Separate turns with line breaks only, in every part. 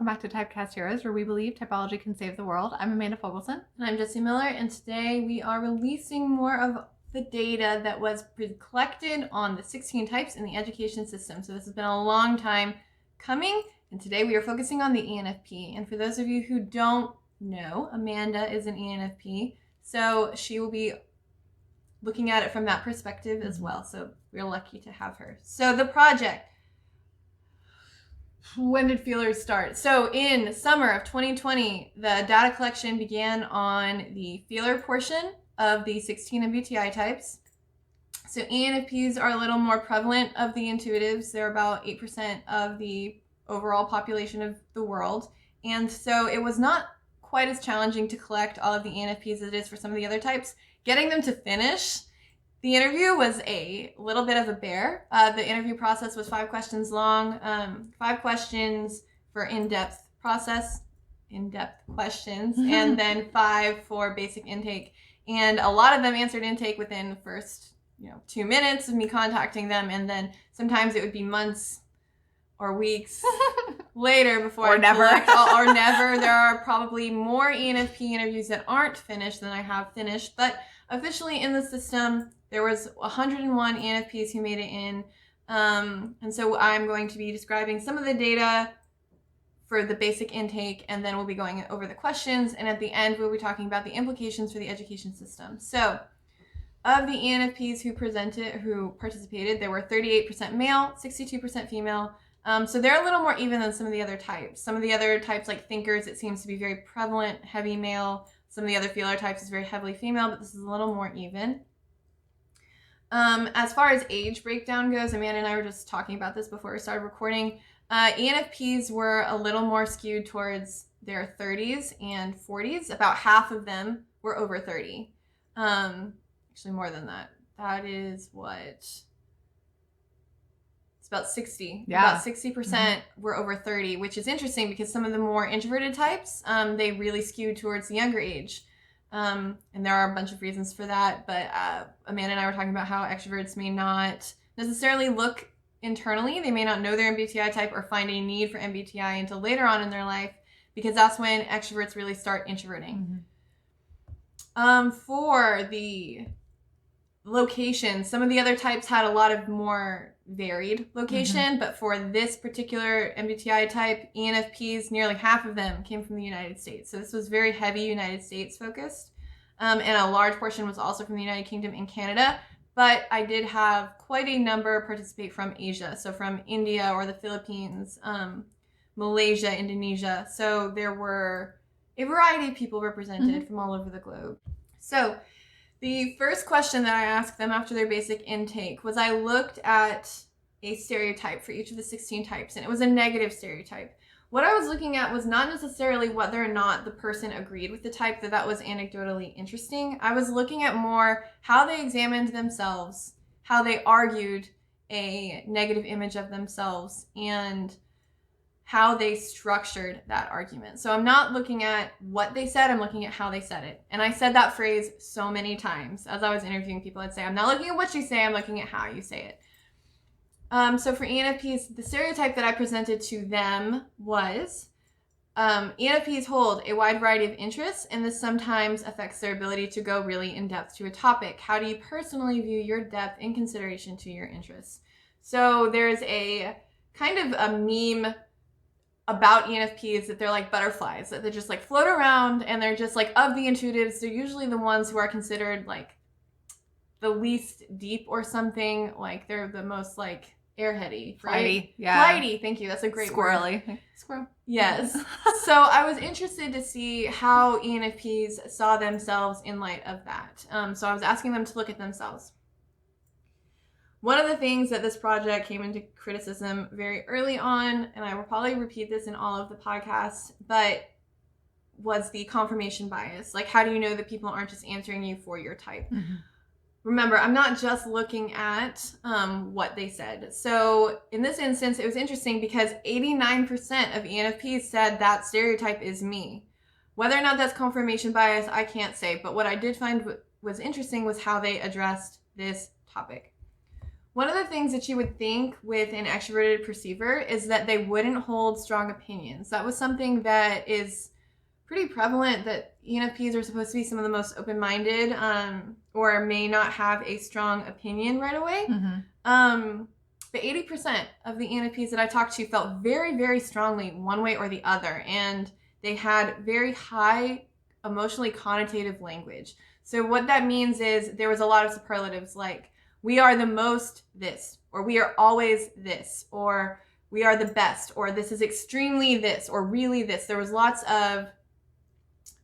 welcome back to Typecast Heroes, where we believe typology can save the world. I'm Amanda Fogelson.
And I'm Jessie Miller, and today we are releasing more of the data that was collected on the 16 types in the education system. So this has been a long time coming, and today we are focusing on the ENFP. And for those of you who don't know, Amanda is an ENFP, so she will be looking at it from that perspective as well. So we're lucky to have her. So the project. When did feelers start? So in summer of 2020, the data collection began on the feeler portion of the 16 MBTI types. So ENFPs are a little more prevalent of the intuitives. They're about 8% of the overall population of the world. And so it was not quite as challenging to collect all of the ENFPs as it is for some of the other types. Getting them to finish the interview was a little bit of a bear. The interview process was 5 questions long, 5 questions for in-depth questions, and then 5 for basic intake. And a lot of them answered intake within the first 2 minutes of me contacting them, and then sometimes it would be months or weeks later before
or never.
Or never. There are probably more ENFP interviews that aren't finished than I have finished, but officially in the system, there was 101 ENFPs who made it in, and so I'm going to be describing some of the data for the basic intake, and then we'll be going over the questions, and at the end we'll be talking about the implications for the education system. So, of the ENFPs who participated, there were 38% male, 62% female, so they're a little more even than some of the other types. Some of the other types, like thinkers, it seems to be very prevalent, heavy male. Some of the other feeler types is very heavily female, but this is a little more even. As far as age breakdown goes, Amanda and I were just talking about this before we started recording. ENFPs were a little more skewed towards their 30s and 40s. About half of them were over 30. Actually, more than that. That is what? It's about 60.
Yeah.
About 60% were over 30, which is interesting because some of the more introverted types, they really skewed towards the younger age. And there are a bunch of reasons for that, but Amanda and I were talking about how extroverts may not necessarily look internally. They may not know their MBTI type or find a need for MBTI until later on in their life, because that's when extroverts really start introverting. For the location, some of the other types had a lot of more varied location, but for this particular MBTI type, ENFPs, nearly half of them came from the United States. So this was very heavy United States focused, and a large portion was also from the United Kingdom and Canada, but I did have quite a number participate from Asia, so from India or the Philippines, Malaysia, Indonesia. So there were a variety of people represented from all over the globe. So the first question that I asked them after their basic intake was, I looked at a stereotype for each of the 16 types, and it was a negative stereotype. What I was looking at was not necessarily whether or not the person agreed with the type, that was anecdotally interesting. I was looking at more how they examined themselves, how they argued a negative image of themselves, and how they structured that argument. So I'm not looking at what they said, I'm looking at how they said it. And I said that phrase so many times. As I was interviewing people, I'd say, I'm not looking at what you say, I'm looking at how you say it. So for ENFPs, the stereotype that I presented to them was, ENFPs hold a wide variety of interests, and this sometimes affects their ability to go really in depth to a topic. How do you personally view your depth in consideration to your interests? So there's a kind of a meme about ENFPs that they're like butterflies, that they just like float around, and they're just like, of the intuitives, they're usually the ones who are considered like the least deep or something. Like they're the most like airheady,
Flighty, yeah.
Flighty, thank you. That's a great
Squirrely.
word.
Squirrel.
Yes. So I was interested to see how ENFPs saw themselves in light of that. So I was asking them to look at themselves. One of the things that this project came into criticism very early on, and I will probably repeat this in all of the podcasts, but was the confirmation bias. Like, how do you know that people aren't just answering you for your type? Remember, I'm not just looking at what they said. So in this instance, it was interesting because 89% of ENFPs said that stereotype is me. Whether or not that's confirmation bias, I can't say. But what I did find was interesting was how they addressed this topic. One of the things that you would think with an extroverted perceiver is that they wouldn't hold strong opinions. That was something that is pretty prevalent, that ENFPs are supposed to be some of the most open-minded, or may not have a strong opinion right away. But 80% of the ENFPs that I talked to felt very, very strongly one way or the other, and they had very high emotionally connotative language. So what that means is there was a lot of superlatives like, we are the most this, or we are always this, or we are the best, or this is extremely this, or really this. There was lots of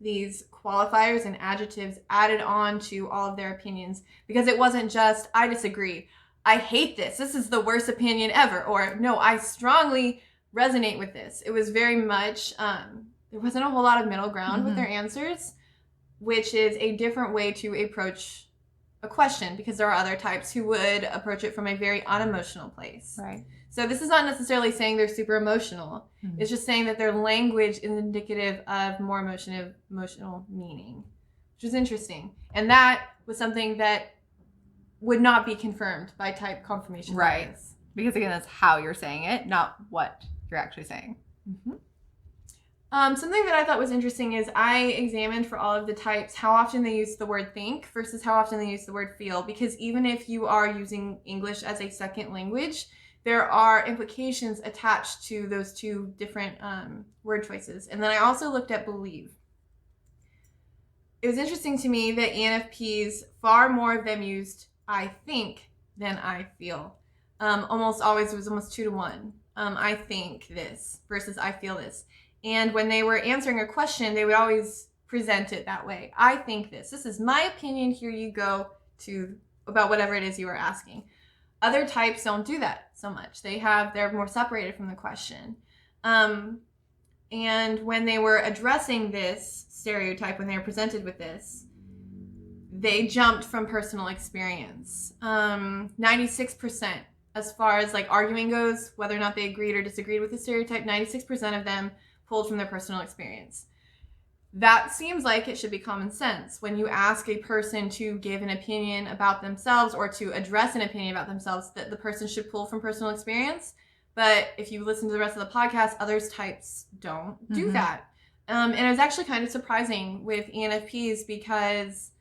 these qualifiers and adjectives added on to all of their opinions, because it wasn't just, I disagree, I hate this, this is the worst opinion ever, or no, I strongly resonate with this. It was very much, there wasn't a whole lot of middle ground with their answers, which is a different way to approach a question, because there are other types who would approach it from a very unemotional place.
Right.
So this is not necessarily saying they're super emotional. It's just saying that their language is indicative of more emotional meaning, which is interesting. And that was something that would not be confirmed by type confirmation.
Right. Because again, that's how you're saying it, not what you're actually saying.
Something that I thought was interesting is I examined for all of the types how often they use the word think versus how often they use the word feel, because even if you are using English as a second language, there are implications attached to those two different word choices. And then I also looked at believe. It was interesting to me that ENFPs, far more of them used I think than I feel. Almost always, it was almost 2 to 1. I think this versus I feel this. And when they were answering a question, they would always present it that way. I think this. This is my opinion. Here you go to about whatever it is you are asking. Other types don't do that so much. They're more separated from the question. And when they were addressing this stereotype, when they were presented with this, they jumped from personal experience. 96%, as far as like arguing goes, whether or not they agreed or disagreed with the stereotype, 96% of them pulled from their personal experience. That seems like it should be common sense. When you ask a person to give an opinion about themselves or to address an opinion about themselves, that the person should pull from personal experience. But if you listen to the rest of the podcast, others types don't do that. And it was actually kind of surprising with ENFPs, because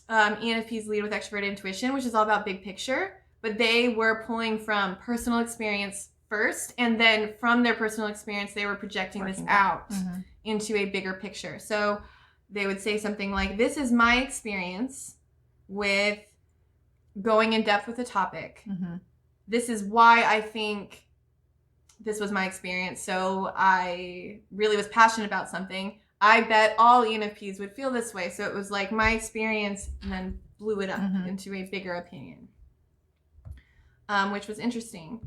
ENFPs lead with extroverted intuition, which is all about big picture, but they were pulling from personal experience first, and then from their personal experience, they were projecting this out into a bigger picture. So they would say something like, this is my experience with going in depth with a topic. This is why I think this was my experience. So I really was passionate about something. I bet all ENFPs would feel this way. So it was like my experience, and then blew it up into a bigger opinion, which was interesting.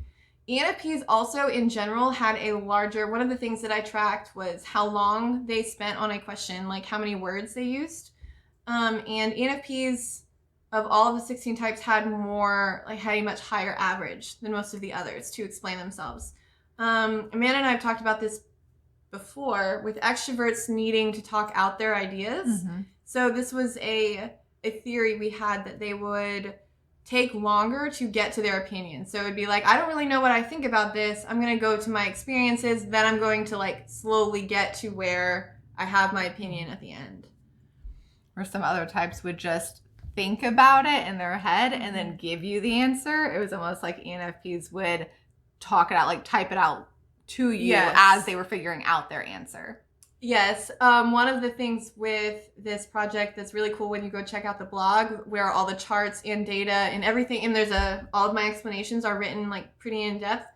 ENFPs also in general had a larger, one of the things that I tracked was how long they spent on a question, like how many words they used. And ENFPs of all of the 16 types had a much higher average than most of the others to explain themselves. Amanda and I have talked about this before, with extroverts needing to talk out their ideas. So this was a theory we had, that they would take longer to get to their opinion. So it'd be like, I don't really know what I think about this. I'm going to go to my experiences. Then I'm going to like slowly get to where I have my opinion at the end.
Or some other types would just think about it in their head and then give you the answer. It was almost like ENFPs would talk it out, like type it out to you as they were figuring out their answer.
Yes. One of the things with this project that's really cool, when you go check out the blog, where all the charts and data and everything, and all of my explanations are written like pretty in depth.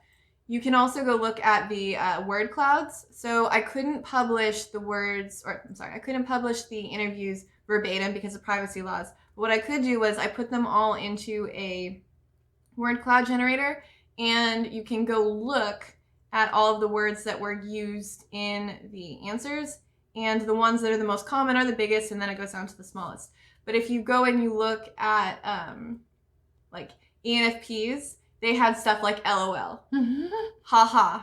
You can also go look at the word clouds. So I couldn't publish I couldn't publish the interviews verbatim because of privacy laws. But what I could do was I put them all into a word cloud generator, and you can go look at all of the words that were used in the answers, and the ones that are the most common are the biggest, and then it goes down to the smallest. But if you go and you look at like ENFPs, they had stuff like LOL, haha,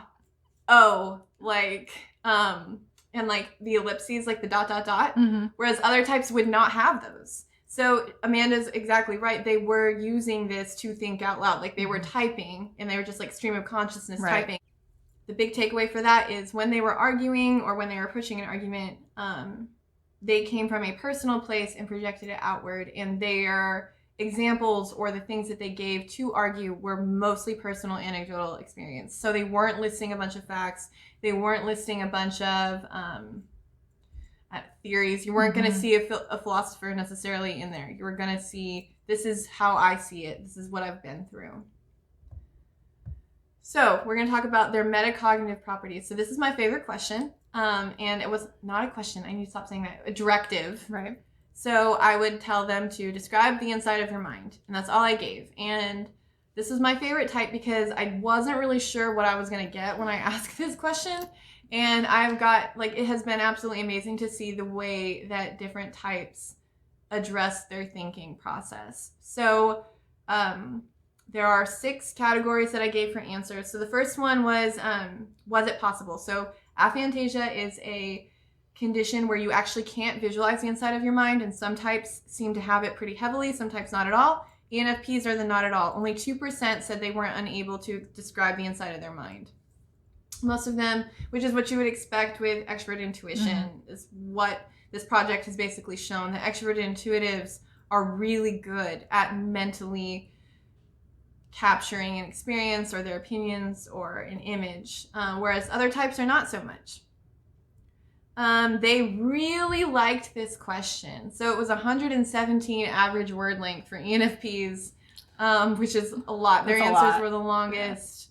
oh, like and like the ellipses, like the ... whereas other types would not have those. So Amanda's exactly right. They were using this to think out loud. Like they were typing and they were just like stream of consciousness typing. The big takeaway for that is when they were arguing or when they were pushing an argument, they came from a personal place and projected it outward, and their examples or the things that they gave to argue were mostly personal anecdotal experience. So they weren't listing a bunch of facts. They weren't listing a bunch of theories. You weren't going to see a philosopher necessarily in there. You were going to see, this is how I see it. This is what I've been through. So we're going to talk about their metacognitive properties. So this is my favorite question. And it was not a question. I need to stop saying that. A directive.
Right.
So I would tell them to describe the inside of your mind. And that's all I gave. And this was my favorite type because I wasn't really sure what I was going to get when I asked this question. And I've got, like, it has been absolutely amazing to see the way that different types address their thinking process. So there are 6 categories that I gave for answers. So the first one was it possible? So aphantasia is a condition where you actually can't visualize the inside of your mind, and some types seem to have it pretty heavily, some types not at all. ENFPs are the not at all. Only 2% said they weren't unable to describe the inside of their mind. Most of them, which is what you would expect with extrovert intuition, is what this project has basically shown, that extrovert intuitives are really good at mentally capturing an experience or their opinions or an image, whereas other types are not so much. They really liked this question. So it was 117 average word length for ENFPs, which is a lot. Their answers were the longest.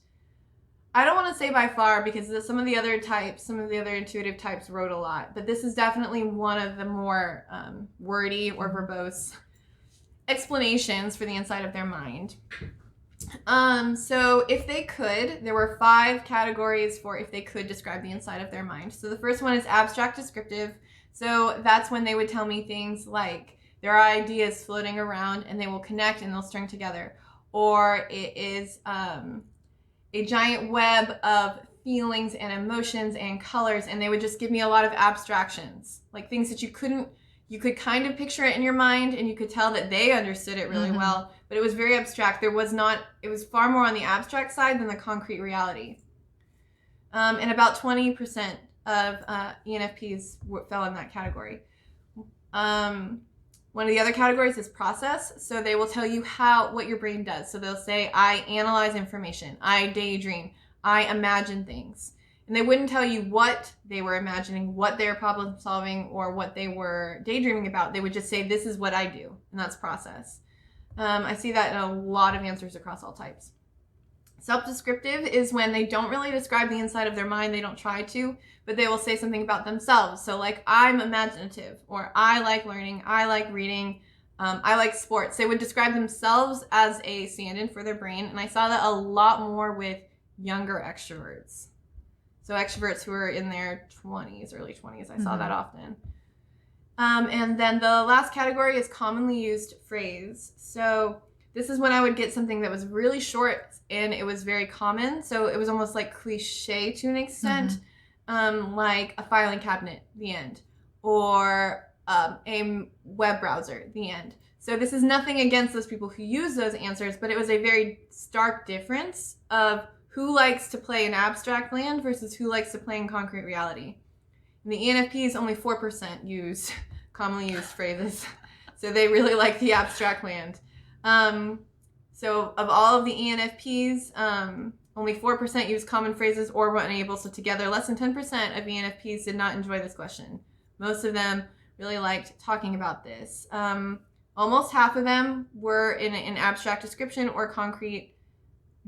I don't want to say by far because some of the other types, some of the other intuitive types wrote a lot, but this is definitely one of the more wordy or verbose explanations for the inside of their mind. So if they could, there were 5 categories for if they could describe the inside of their mind. So the first one is abstract descriptive. So that's when they would tell me things like there are ideas floating around and they will connect and they'll string together. Or it is a giant web of feelings and emotions and colors, and they would just give me a lot of abstractions, like things that you could kind of picture it in your mind and you could tell that they understood it really well, but it was very abstract. It was far more on the abstract side than the concrete reality. And about 20% of ENFPs fell in that category. One of the other categories is process. So they will tell you what your brain does. So they'll say, I analyze information, I daydream, I imagine things. And they wouldn't tell you what they were imagining, what they were problem solving, or what they were daydreaming about. They would just say, this is what I do, and that's process. I see that in a lot of answers across all types. Self-descriptive is when they don't really describe the inside of their mind, they don't try to, but they will say something about themselves. So like, I'm imaginative, or I like learning, I like reading, I like sports. They would describe themselves as a stand-in for their brain, and I saw that a lot more with younger extroverts. So extroverts who are in their 20s, early 20s, I saw that often. And then the last category is commonly used phrase. So this is when I would get something that was really short and it was very common. So it was almost like cliche to an extent, like a filing cabinet, the end, or a web browser, the end. So this is nothing against those people who use those answers, but it was a very stark difference of who likes to play in abstract land versus who likes to play in concrete reality. And the ENFPs, only 4% use commonly used phrases. So they really like the abstract land. So of all of the ENFPs, only 4% use common phrases or were unable. So together, less than 10% of ENFPs did not enjoy this question. Most of them really liked talking about this. Almost half of them were in an abstract description or concrete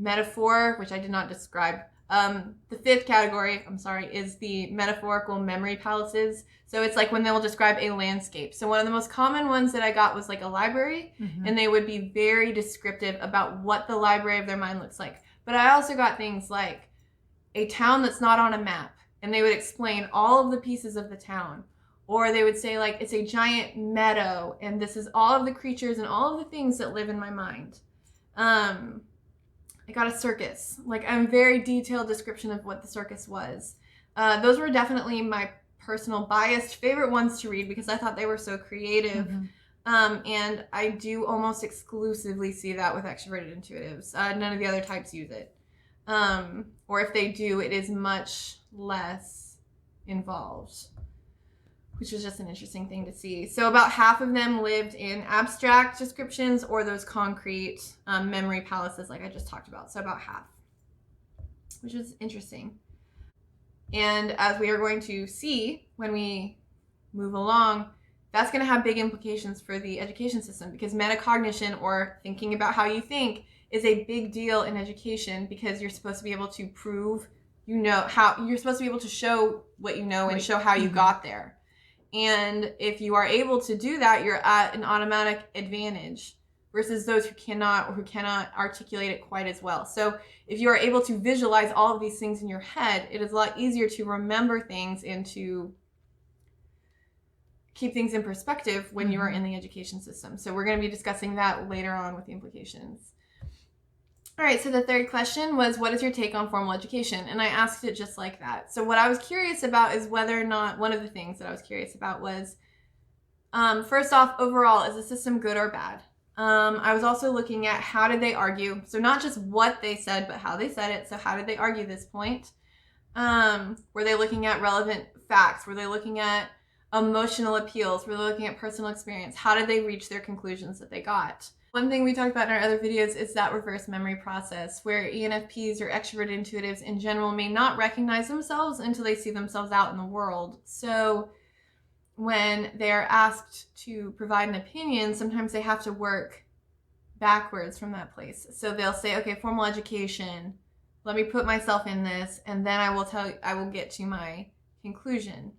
metaphor, which I did not describe. The 5th category, is the metaphorical memory palaces. So it's like when they'll describe a landscape. So one of the most common ones that I got was like a library, and they would be very descriptive about what the library of their mind looks like. But I also got things like a town that's not on a map, and they would explain all of the pieces of the town. Or they would say like, it's a giant meadow, and this is all of the creatures and all of the things that live in my mind. I got a circus, like a very detailed description of what the circus was. Those were definitely my personal biased favorite ones to read because I thought they were so creative. And I do almost exclusively see that with extroverted intuitives. None of the other types use it. Or if they do, it is much less involved, which was just an interesting thing to see. So about half of them lived in abstract descriptions or those concrete memory palaces like I just talked about. So about half, which is interesting. And as we are going to see when we move along, that's going to have big implications for the education system, because metacognition, or thinking about how you think, is a big deal in education, because you're supposed to be able to prove, you're supposed to be able to show what you know and show how you got there. And if you are able to do that, you're at an automatic advantage versus those who cannot, or who cannot articulate it quite as well. So if you are able to visualize all of these things in your head, it is a lot easier to remember things and to keep things in perspective when you are in the education system. So we're going to be discussing that later on with the implications. All right, so the third question was, what is your take on formal education? And I asked it just like that. So what I was curious about is whether or not, one of the things that I was curious about was, first off, overall, is the system good or bad? I was also looking at how did they argue? So not just what they said, but how they said it. So how did they argue this point? Were they looking at relevant facts? Were they looking at emotional appeals? Were they looking at personal experience? How did they reach their conclusions that they got? One thing we talked about in our other videos is that reverse memory process, where ENFPs or extroverted intuitives in general may not recognize themselves until they see themselves out in the world. So when they're asked to provide an opinion, sometimes they have to work backwards from that place. So they'll say, okay, formal education, let me put myself in this, and then I will get to my conclusion.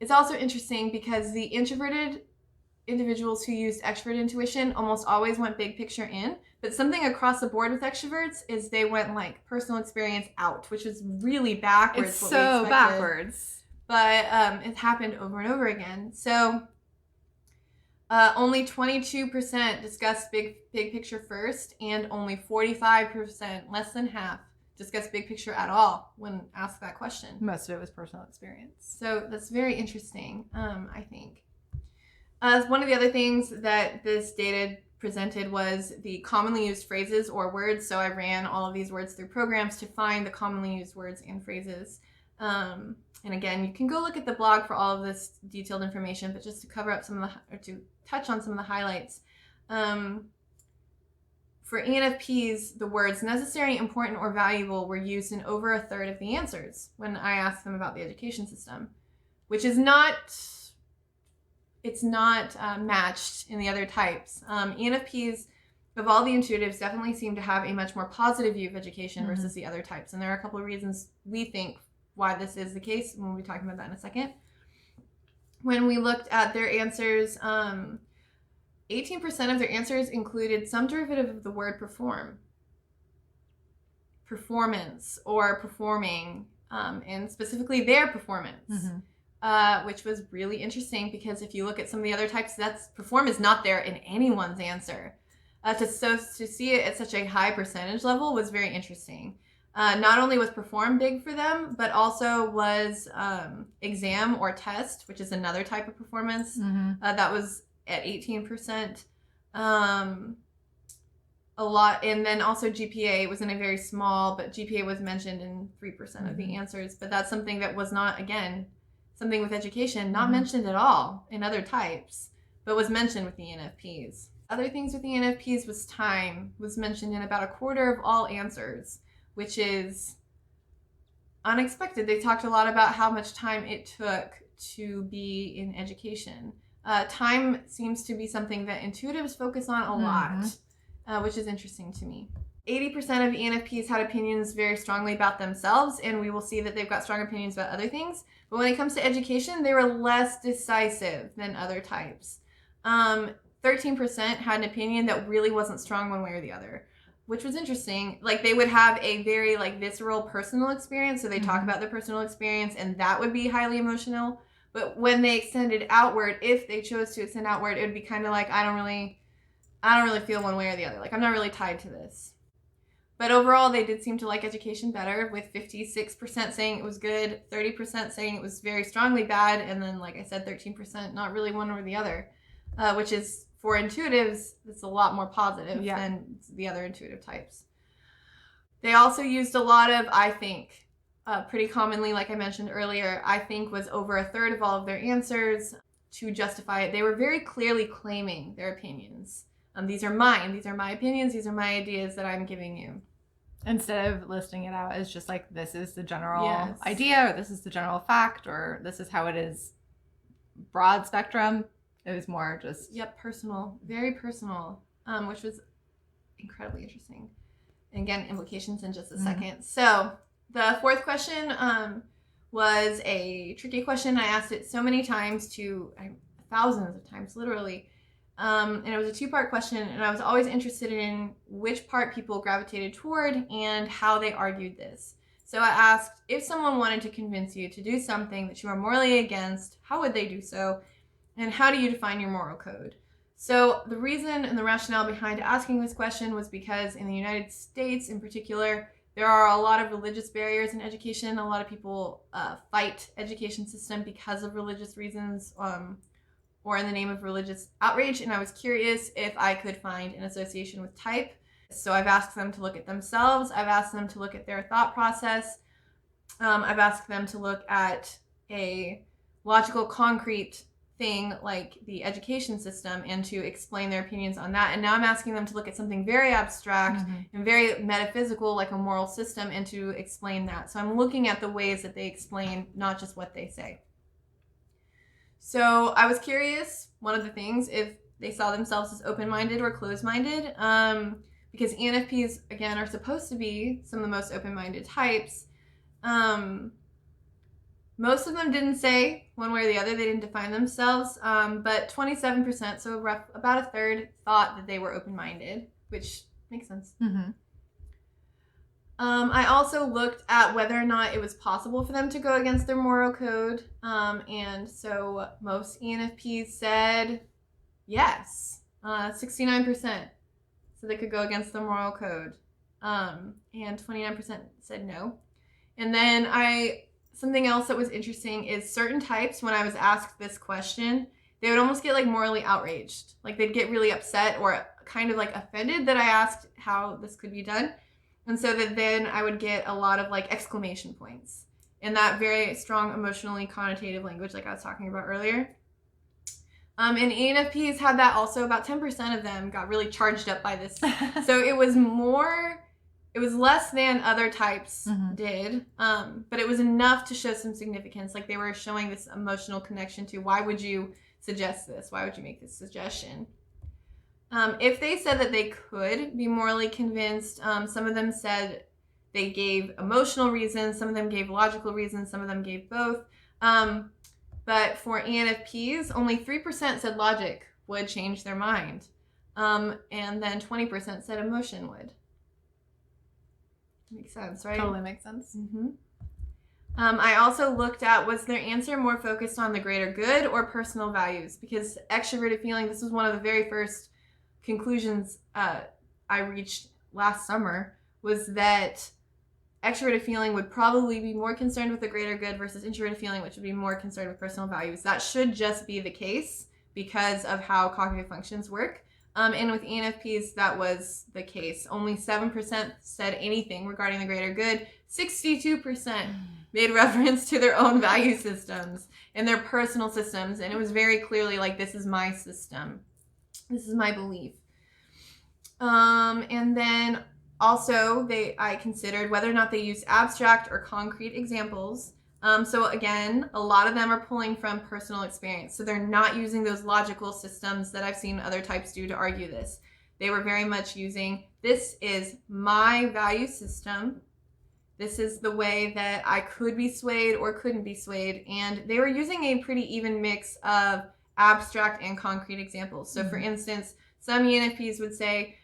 It's also interesting because the introverted individuals who used extrovert intuition almost always went big picture in, but something across the board with extroverts is they went like personal experience out, which is really backwards.
It's so backwards.
But it happened over and over again. So only 22% discussed big picture first, and only 45%, less than half, discussed big picture at all when asked that question.
Most of it was personal experience.
So that's very interesting, I think. One of the other things that this data presented was the commonly used phrases or words. So I ran all of these words through programs to find the commonly used words and phrases. And again, you can go look at the blog for all of this detailed information, but just to cover up to touch on some of the highlights. For ENFPs, the words necessary, important, or valuable were used in over a third of the answers when I asked them about the education system, which is not matched in the other types. ENFPs, of all the intuitives, definitely seem to have a much more positive view of education versus the other types. And there are a couple of reasons we think why this is the case, and we'll be talking about that in a second. When we looked at their answers, 18% of their answers included some derivative of the word perform, performance, or performing, and specifically their performance. Which was really interesting, because if you look at some of the other types, perform is not there in anyone's answer. To see it at such a high percentage level was very interesting. Not only was perform big for them, but also was exam or test, which is another type of performance. That was at 18%. A lot, and then also GPA was in a very small, but GPA was mentioned in 3% of the answers. But that's something that was not, again, something with education, not mentioned at all in other types, but was mentioned with the ENFPs. Other things with the ENFPs was time, was mentioned in about a quarter of all answers, which is unexpected. They talked a lot about how much time it took to be in education. Time seems to be something that intuitives focus on a lot, which is interesting to me. 80% of ENFPs had opinions very strongly about themselves, and we will see that they've got strong opinions about other things. But when it comes to education, they were less decisive than other types. 13% had an opinion that really wasn't strong one way or the other, which was interesting. Like, they would have a very visceral personal experience, so they talk about their personal experience, and that would be highly emotional. But when they extended outward, if they chose to extend outward, it would be kind of like, I don't really feel one way or the other. Like, I'm not really tied to this. But overall, they did seem to like education better, with 56% saying it was good, 30% saying it was very strongly bad, and then, like I said, 13% not really one or the other, which is, for intuitives, it's a lot more positive than the other intuitive types. They also used a lot of I think. Pretty commonly, like I mentioned earlier, I think was over a third of all of their answers to justify it. They were very clearly claiming their opinions. These are mine. These are my opinions. These are my ideas that I'm giving you.
Instead of listing it out as just like, this is the general idea, or this is the general fact, or this is how it is, broad spectrum, it was more just...
Yep, personal. Very personal, which was incredibly interesting. And again, implications in just a second. So the fourth question was a tricky question. I asked it so many times thousands of times, literally. And it was a two-part question, and I was always interested in which part people gravitated toward and how they argued this. So I asked, if someone wanted to convince you to do something that you are morally against, how would they do so? And how do you define your moral code? So the reason and the rationale behind asking this question was because in the United States in particular, there are a lot of religious barriers in education. A lot of people fight education system because of religious reasons, or in the name of religious outrage, and I was curious if I could find an association with type. So I've asked them to look at themselves, I've asked them to look at their thought process, I've asked them to look at a logical, concrete thing like the education system and to explain their opinions on that. And now I'm asking them to look at something very abstract and very metaphysical, like a moral system, and to explain that. So I'm looking at the ways that they explain, not just what they say. So I was curious, one of the things, if they saw themselves as open-minded or closed-minded, because ENFPs, again, are supposed to be some of the most open-minded types. Most of them didn't say one way or the other. They didn't define themselves, but 27%, so about a third, thought that they were open-minded, which makes sense. I also looked at whether or not it was possible for them to go against their moral code, and so most ENFPs said yes, 69%, so they could go against the moral code, and 29% said no. And then something else that was interesting is certain types, when I was asked this question, they would almost get like morally outraged, like they'd get really upset or kind of like offended that I asked how this could be done. And so that then I would get a lot of like exclamation points in that very strong emotionally connotative language like I was talking about earlier. And ENFPs had that also. About 10% of them got really charged up by this. So it was less than other types did, but it was enough to show some significance. Like they were showing this emotional connection to, why would you suggest this? Why would you make this suggestion? If they said that they could be morally convinced, some of them said they gave emotional reasons, some of them gave logical reasons, some of them gave both. But for ENFPs, only 3% said logic would change their mind. And then 20% said emotion would. Makes sense, right?
Totally makes sense.
I also looked at, was their answer more focused on the greater good or personal values? Because extroverted feeling, this was one of the very first conclusions I reached last summer, was that extroverted feeling would probably be more concerned with the greater good versus introverted feeling, which would be more concerned with personal values. That should just be the case because of how cognitive functions work. And with ENFPs, that was the case. Only 7% said anything regarding the greater good. 62% made reference to their own value systems and their personal systems. And it was very clearly like, this is my system. This is my belief. And then also I considered whether or not they used abstract or concrete examples. So again, a lot of them are pulling from personal experience. So they're not using those logical systems that I've seen other types do to argue this. They were very much using, this is my value system. This is the way that I could be swayed or couldn't be swayed. And they were using a pretty even mix of abstract and concrete examples. So for instance, some ENFPs would say,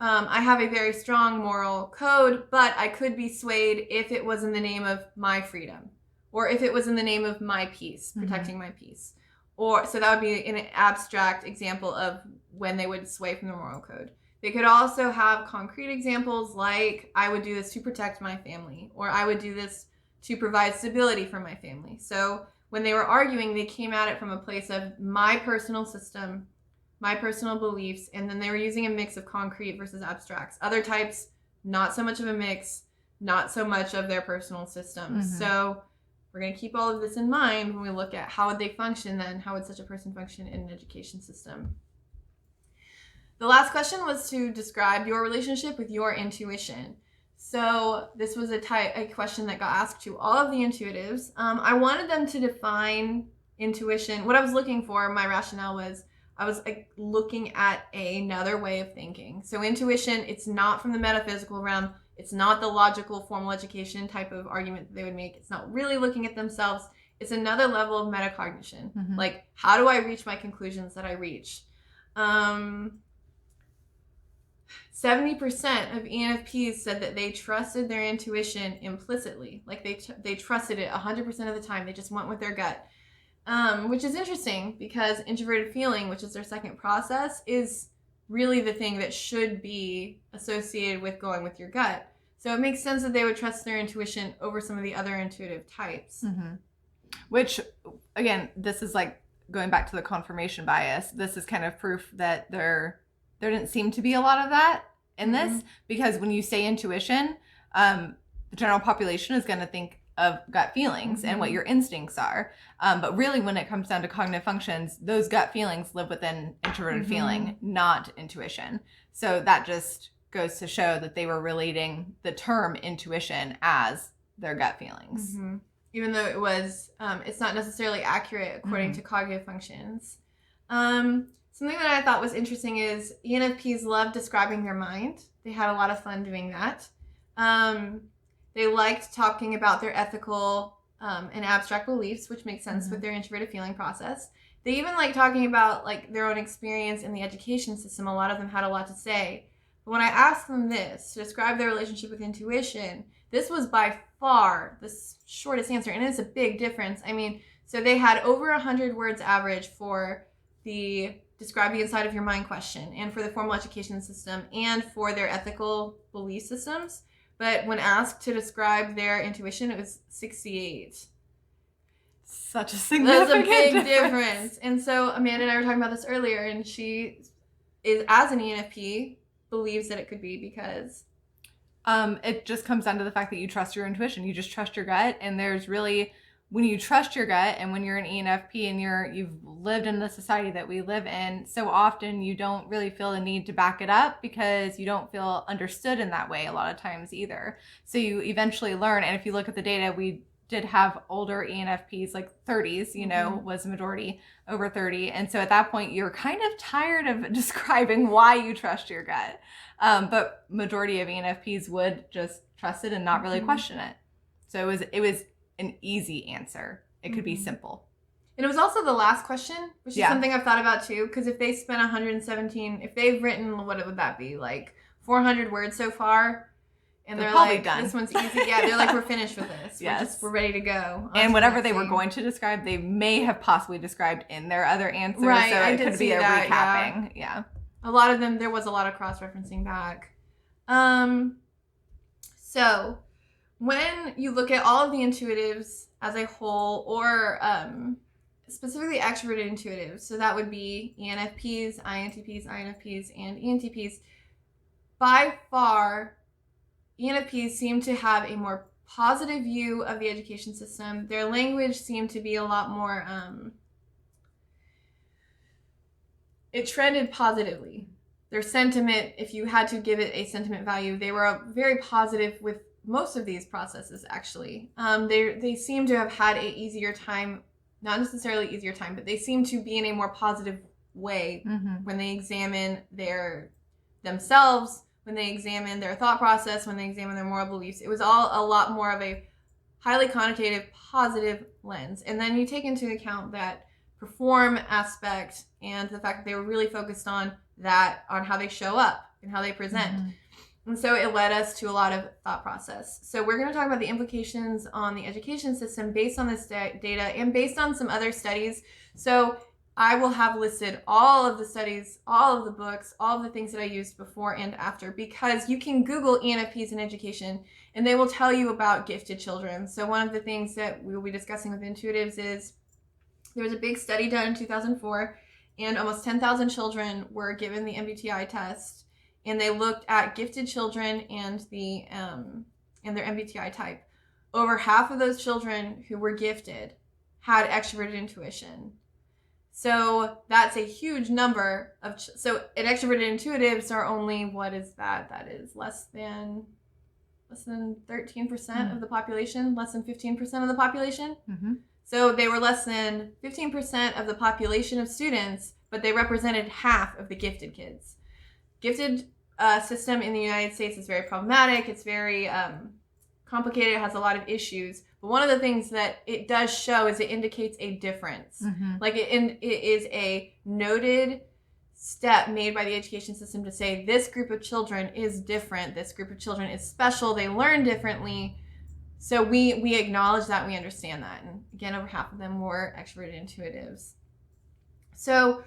I have a very strong moral code, but I could be swayed if it was in the name of my freedom, or if it was in the name of my peace, protecting my peace. Or so that would be an abstract example of when they would sway from the moral code. They could also have concrete examples like, I would do this to protect my family, or I would do this to provide stability for my family. So when they were arguing, they came at it from a place of my personal system, my personal beliefs, and then they were using a mix of concrete versus abstracts. Other types, not so much of a mix, not so much of their personal system. So we're going to keep all of this in mind when we look at how would they function then, how would such a person function in an education system. The last question was to describe your relationship with your intuition. So this was a question that got asked to all of the intuitives. I wanted them to define intuition. What I was looking for, my rationale was, I was looking at another way of thinking. So intuition, it's not from the metaphysical realm. It's not the logical formal education type of argument that they would make. It's not really looking at themselves. It's another level of metacognition. Like, how do I reach my conclusions that I reach? 70% of ENFPs said that they trusted their intuition implicitly. Like they trusted it 100% of the time. They just went with their gut. Which is interesting because introverted feeling, which is their second process, is really the thing that should be associated with going with your gut. So it makes sense that they would trust their intuition over some of the other intuitive types.
Which, again, this is like going back to the confirmation bias. This is kind of proof that there didn't seem to be a lot of that in this, because when you say intuition, the general population is going to think of gut feelings and what your instincts are. But really, when it comes down to cognitive functions, those gut feelings live within introverted feeling, not intuition. So that just goes to show that they were relating the term intuition as their gut feelings.
Even though it was, it's not necessarily accurate according to cognitive functions. Something that I thought was interesting is ENFPs love describing their mind. They had a lot of fun doing that. They liked talking about their ethical and abstract beliefs, which makes sense with their introverted feeling process. They even like talking about like their own experience in the education system. A lot of them had a lot to say. But when I asked them this, to describe their relationship with intuition, this was by far the shortest answer. And it's a big difference. I mean, so they had over 100 words average for the describe the inside of your mind question, and for the formal education system, and for their ethical belief systems. But when asked to describe their intuition, it was 68.
Such a significant
difference. And so Amanda and I were talking about this earlier, and she is, as an ENFP, believes that it could be because
it just comes down to the fact that you trust your intuition. You just trust your gut, and there's really, when you trust your gut, and when you're an ENFP and you've lived in the society that we live in, so often you don't really feel the need to back it up because you don't feel understood in that way a lot of times either. So you eventually learn, and if you look at the data, we did have older ENFPs, like 30s, was the majority, over 30. And so at that point, you're kind of tired of describing why you trust your gut. But majority of ENFPs would just trust it and not really question it. So it was an easy answer. It could be simple.
And it was also the last question, which is something I've thought about too, because if they spent 117, if they've written, what would that be, like 400 words so far, and they're like, done. This one's easy. Yeah, they're like, we're finished with this. We're ready to go.
And whatever they were going to describe, they may have possibly described in their other answers.
Right,
so it could be a recapping.
Yeah. A lot of them, there was a lot of cross-referencing back. So when you look at all of the intuitives as a whole, or specifically extroverted intuitives, so that would be ENFPs, INTPs, INFPs, and ENTPs, by far, ENFPs seem to have a more positive view of the education system. Their language seemed to be a lot more, it trended positively. Their sentiment, if you had to give it a sentiment value, they were very positive with most of these processes, actually. They seem to have had a easier time, not necessarily easier time, but they seem to be in a more positive way when they examine themselves, when they examine their thought process, when they examine their moral beliefs. It was all a lot more of a highly connotative, positive lens. And then you take into account that perform aspect and the fact that they were really focused on that, on how they show up and how they present. And so it led us to a lot of thought process. So we're going to talk about the implications on the education system based on this data and based on some other studies. So I will have listed all of the studies, all of the books, all of the things that I used before and after, because you can Google ENFPs in education and they will tell you about gifted children. So one of the things that we will be discussing with intuitives is there was a big study done in 2004 and almost 10,000 children were given the MBTI test, and they looked at gifted children and their MBTI type. Over half of those children who were gifted had extroverted intuition. So that's a huge number of so an extroverted intuitives are only, what is that? That is less than 13% of the population, less than 15% of the population.
Mm-hmm.
So they were less than 15% of the population of students, but they represented half of the gifted kids. Gifted system in the United States is very problematic. It's very complicated. It has a lot of issues. But one of the things that it does show is it indicates a difference.
Mm-hmm.
Like it is a noted step made by the education system to say this group of children is different. This group of children is special. They learn differently. So we acknowledge that, we understand that. And again, over half of them were extroverted intuitives. So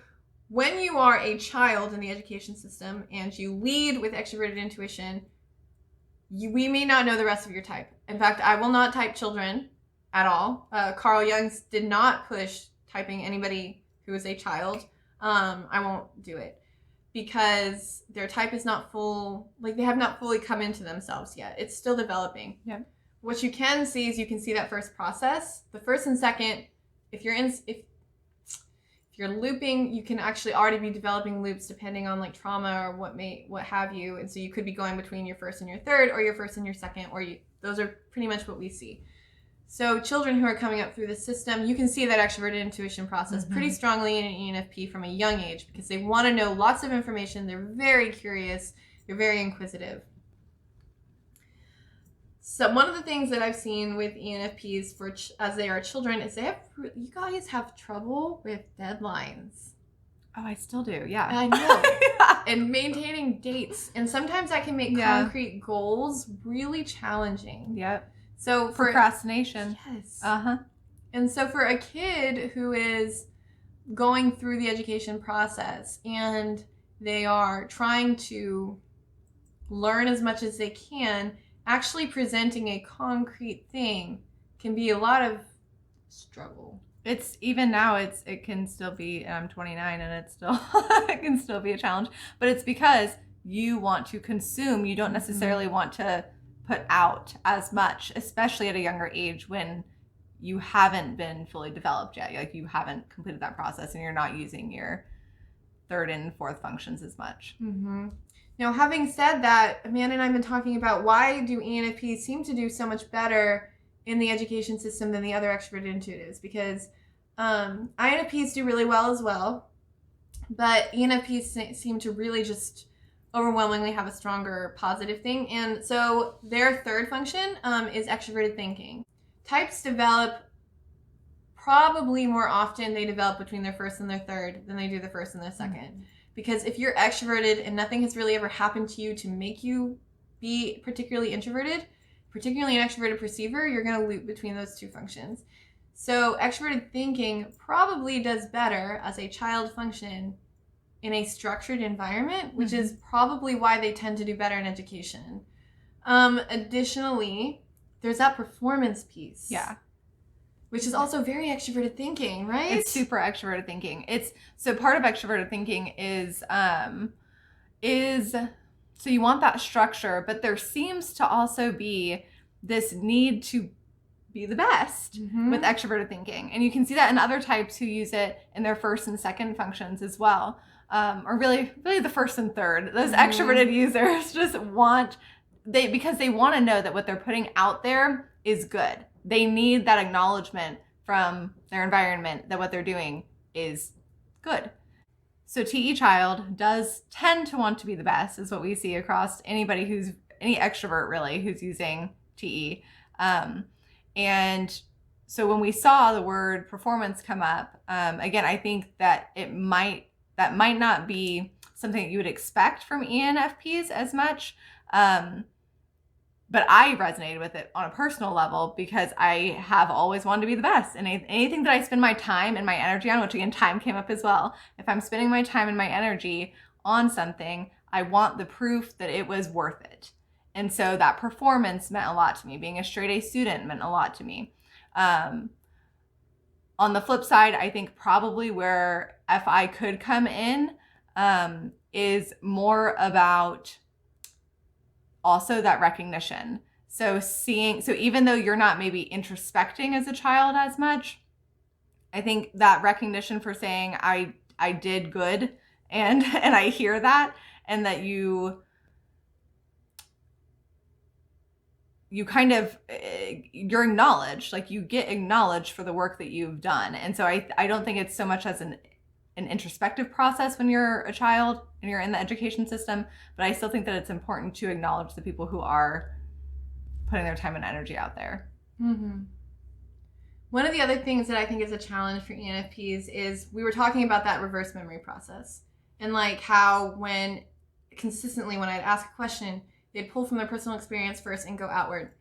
when you are a child in the education system and you lead with extroverted intuition, we may not know the rest of your type. In fact, I will not type children at all. Carl Jung's did not push typing anybody who is a child. I won't do it because their type is not full, like they have not fully come into themselves yet. It's still developing.
Yeah.
What you can see is you can see that first process. The first and second, if you're looping, you can actually already be developing loops depending on like trauma or what have you. And so you could be going between your first and your third, or your first and your second, those are pretty much what we see. So children who are coming up through the system, you can see that extroverted intuition process pretty strongly in an ENFP from a young age because they want to know lots of information. They're very curious. They're very inquisitive. So one of the things that I've seen with ENFPs as they are children is you guys have trouble with deadlines.
Oh, I still do. Yeah.
I know. And maintaining dates. And sometimes that can make concrete goals really challenging.
Yep.
So
procrastination.
Yes.
Uh-huh.
And so for a kid who is going through the education process and they are trying to learn as much as they can, actually presenting a concrete thing can be a lot of struggle.
It's even now it can still be, I'm 29 and it can still be a challenge, but it's because you want to consume. You don't necessarily want to put out as much, especially at a younger age when you haven't been fully developed yet. Like you haven't completed that process and you're not using your third and fourth functions as much.
Mm-hmm. Now, having said that, Amanda and I have been talking about why do ENFPs seem to do so much better in the education system than the other extroverted intuitives, because INFPs do really well as well, but ENFPs seem to really just overwhelmingly have a stronger positive thing. And so their third function is extroverted thinking. Types develop probably more often, they develop between their first and their third than they do the first and their second. Mm-hmm. Because if you're extroverted and nothing has really ever happened to you to make you be particularly introverted, particularly an extroverted perceiver, you're going to loop between those two functions. So extroverted thinking probably does better as a child function in a structured environment, which is probably why they tend to do better in education. Additionally, there's that performance piece.
Yeah.
Which is also very extroverted thinking, right?
It's super extroverted thinking. So part of extroverted thinking is so you want that structure, but there seems to also be this need to be the best with extroverted thinking. And you can see that in other types who use it in their first and second functions as well. Or really the first and third. Those extroverted users just because they want to know that what they're putting out there is good. They need that acknowledgement from their environment that what they're doing is good. So TE child does tend to want to be the best, is what we see across any extrovert really who's using TE. And so when we saw the word performance come up, again, I think that might not be something that you would expect from ENFPs as much. But I resonated with it on a personal level because I have always wanted to be the best. And anything that I spend my time and my energy on, which again, time came up as well. If I'm spending my time and my energy on something, I want the proof that it was worth it. And so that performance meant a lot to me. Being a straight A student meant a lot to me. On the flip side, I think probably where FI could come in is more about also that recognition. So even though you're not maybe introspecting as a child as much, I think that recognition for saying I did good and I hear that, and that you kind of, you're acknowledged, like you get acknowledged for the work that you've done. And so I don't think it's so much as an introspective process when you're a child and you're in the education system, but I still think that it's important to acknowledge the people who are putting their time and energy out there.
Mm-hmm. One of the other things that I think is a challenge for ENFPs is we were talking about that reverse memory process, and like how when I'd ask a question, they'd pull from their personal experience first and go outward.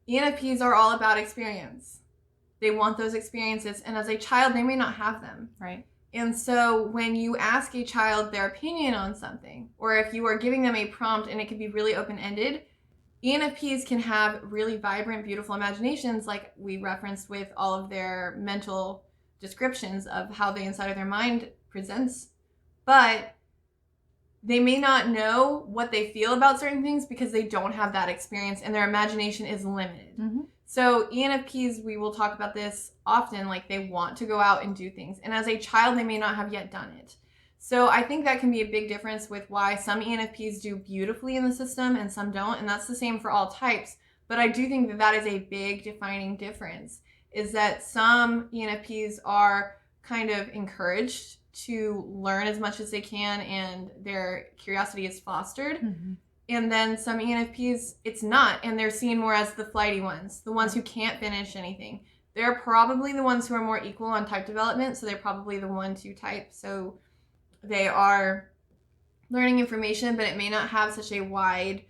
ENFPs are all about experience. They want those experiences, and as a child, they may not have them.
Right.
And so when you ask a child their opinion on something, or if you are giving them a prompt and it can be really open-ended, ENFPs can have really vibrant, beautiful imaginations, like we referenced with all of their mental descriptions of how the inside of their mind presents, but they may not know what they feel about certain things because they don't have that experience and their imagination is limited. Mm-hmm. So ENFPs, we will talk about this often, like they want to go out and do things. And as a child, they may not have yet done it. So I think that can be a big difference with why some ENFPs do beautifully in the system and some don't. And that's the same for all types. But I do think that that is a big defining difference, is that some ENFPs are kind of encouraged to learn as much as they can and their curiosity is fostered. Mm-hmm. And then some ENFPs, it's not, and they're seen more as the flighty ones, the ones who can't finish anything. They're probably the ones who are more equal on type development, so they're probably the 1-2 type. So they are learning information, but it may not have such a wide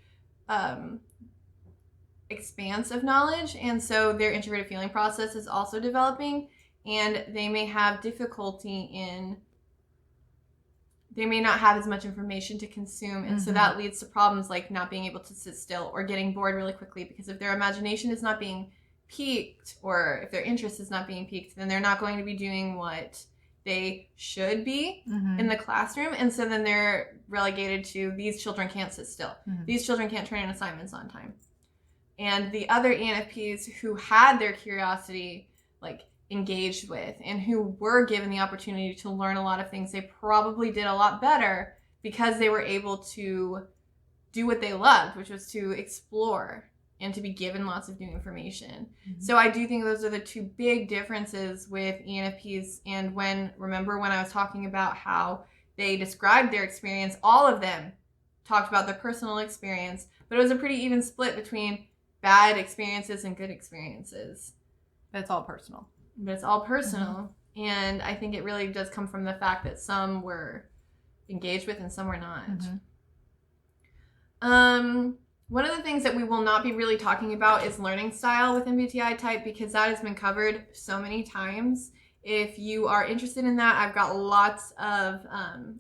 expanse of knowledge, and so their introverted feeling process is also developing, and they may have difficulty in... they may not have as much information to consume, and so that leads to problems like not being able to sit still or getting bored really quickly, because if their imagination is not being piqued or if their interest is not being piqued, then they're not going to be doing what they should be in the classroom, and so then they're relegated to, these children can't sit still. These children can't turn in assignments on time. And the other ENFPs who had their curiosity like engaged with and who were given the opportunity to learn a lot of things, they probably did a lot better because they were able to do what they loved, which was to explore and to be given lots of new information. So I do think those are the two big differences with ENFPs. And remember when I was talking about how they described their experience, all of them talked about their personal experience, but it was a pretty even split between bad experiences and good experiences.
It's all personal.
But it's all personal. And I think it really does come from the fact that some were engaged with and some were not. One of the things that we will not be really talking about is learning style with MBTI type, because that has been covered so many times. If you are interested in that, I've got lots of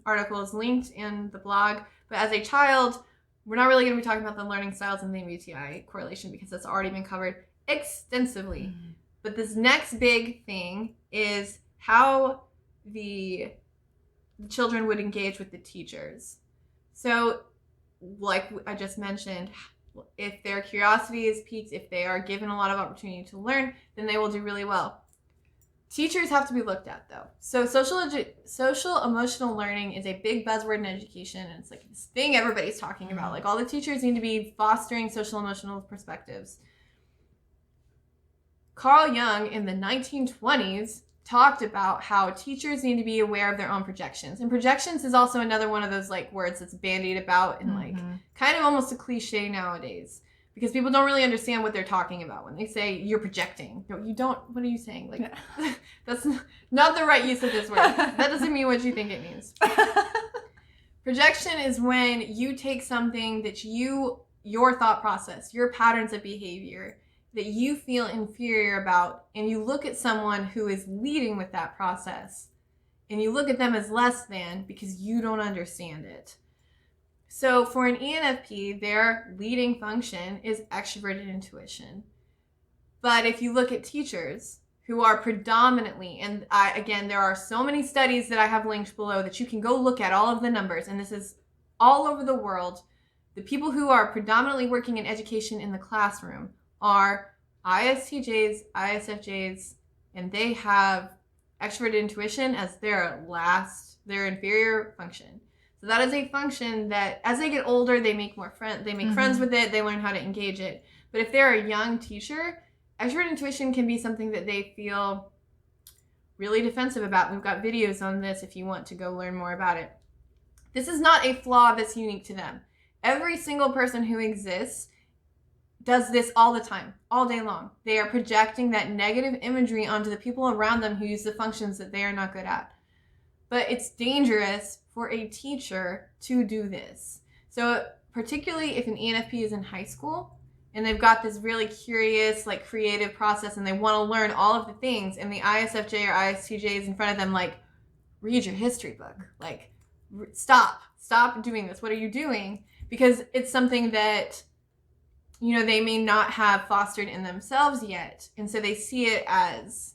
articles linked in the blog. But as a child, we're not really going to be talking about the learning styles and the MBTI correlation because that's already been covered extensively. But this next big thing is how the children would engage with the teachers. So, like I just mentioned, if their curiosity is piqued, if they are given a lot of opportunity to learn, then they will do really well. Teachers have to be looked at, though. So social emotional learning is a big buzzword in education, and it's like this thing everybody's talking about. Like all the teachers need to be fostering social emotional perspectives. Carl Jung in the 1920s talked about how teachers need to be aware of their own projections. And projections is also another one of those like words that's bandied about and like kind of almost a cliche nowadays, because people don't really understand what they're talking about when they say you're projecting. No, you don't. What are you saying? Like that's not the right use of this word. That doesn't mean what you think it means. Projection is when you take something that you your thought process, your patterns of behavior that you feel inferior about, and you look at someone who is leading with that process, and you look at them as less than because you don't understand it. So for an ENFP, their leading function is extroverted intuition. But if you look at teachers who are predominantly, and again, there are so many studies that I have linked below that you can go look at all of the numbers, and this is all over the world. The people who are predominantly working in education in the classroom are ISTJs, ISFJs, and they have extroverted intuition as their inferior function. So that is a function that as they get older, they make more friends. They make friends with it. They learn how to engage it. But if they're a young teacher, extroverted intuition can be something that they feel really defensive about. We've got videos on this if you want to go learn more about it. This is not a flaw that's unique to them. Every single person who exists does this all the time, all day long. They are projecting that negative imagery onto the people around them who use the functions that they are not good at. But it's dangerous for a teacher to do this. So particularly if an ENFP is in high school and they've got this really curious, like creative process and they want to learn all of the things, and the ISFJ or ISTJ is in front of them like, read your history book. Like, stop doing this. What are you doing? Because it's something that, you know, they may not have fostered in themselves yet. And so they see it as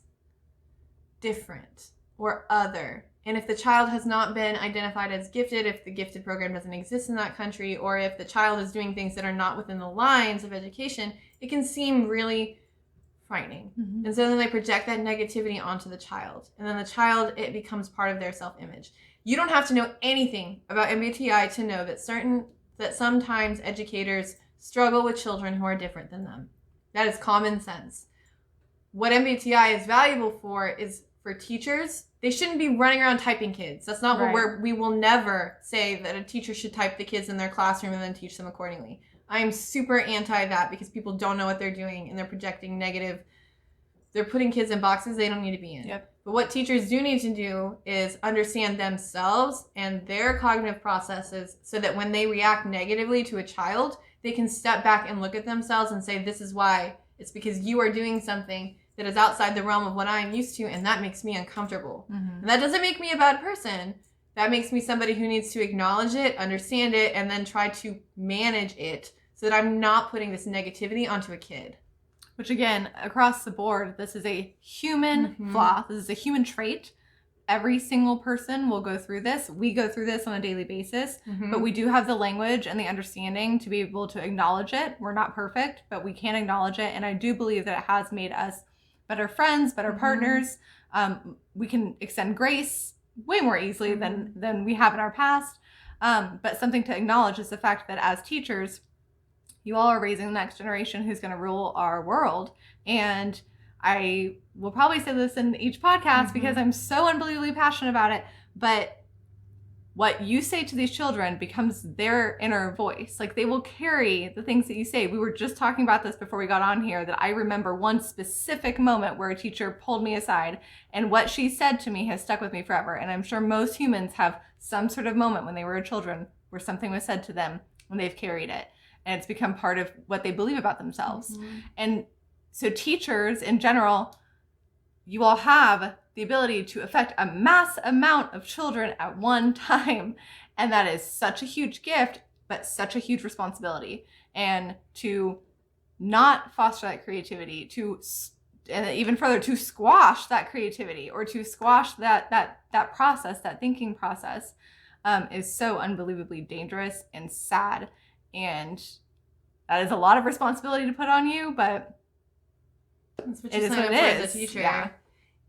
different or other. And if the child has not been identified as gifted, if the gifted program doesn't exist in that country, or if the child is doing things that are not within the lines of education, it can seem really frightening. And so then they project that negativity onto the child. And then the child, it becomes part of their self-image. You don't have to know anything about MBTI to know that sometimes educators struggle with children who are different than them. That is common sense. What MBTI is valuable for is for teachers. They shouldn't be running around typing kids. That's not what we will never say that a teacher should type the kids in their classroom and then teach them accordingly. I am super anti that because people don't know what they're doing and they're projecting negative. They're putting kids in boxes they don't need to be in.
Yep.
But what teachers do need to do is understand themselves and their cognitive processes so that when they react negatively to a child, they can step back and look at themselves and say, this is why. It's because you are doing something that is outside the realm of what I'm used to, and that makes me uncomfortable. And that doesn't make me a bad person. That makes me somebody who needs to acknowledge it, understand it, and then try to manage it so that I'm not putting this negativity onto a kid.
Which again, across the board, this is a human flaw. This is a human trait. Every single person will go through this. We go through this on a daily basis, but we do have the language and the understanding to be able to acknowledge it. We're not perfect, but we can acknowledge it. And I do believe that it has made us better friends, better partners. We can extend grace way more easily than we have in our past. But something to acknowledge is the fact that as teachers, you all are raising the next generation who's going to rule our world. And I will probably say this in each podcast because I'm so unbelievably passionate about it. But what you say to these children becomes their inner voice. Like, they will carry the things that you say. We were just talking about this before we got on here, that I remember one specific moment where a teacher pulled me aside, and what she said to me has stuck with me forever. And I'm sure most humans have some sort of moment when they were children where something was said to them and they've carried it. And it's become part of what they believe about themselves. And so teachers in general, you all have the ability to affect a mass amount of children at one time. And that is such a huge gift, but such a huge responsibility. And to not foster that creativity, and even further, to squash that creativity or to squash that process, that thinking process, is so unbelievably dangerous and sad. And that is a lot of responsibility to put on you, but
that's what you sign up for as a teacher. Yeah.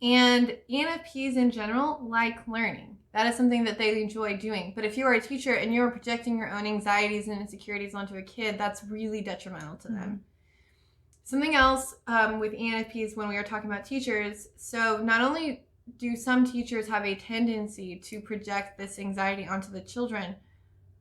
And ENFPs in general like learning. That is something that they enjoy doing. But if you are a teacher and you are projecting your own anxieties and insecurities onto a kid, that's really detrimental to them. Something else with ENFPs when we are talking about teachers, so not only do some teachers have a tendency to project this anxiety onto the children,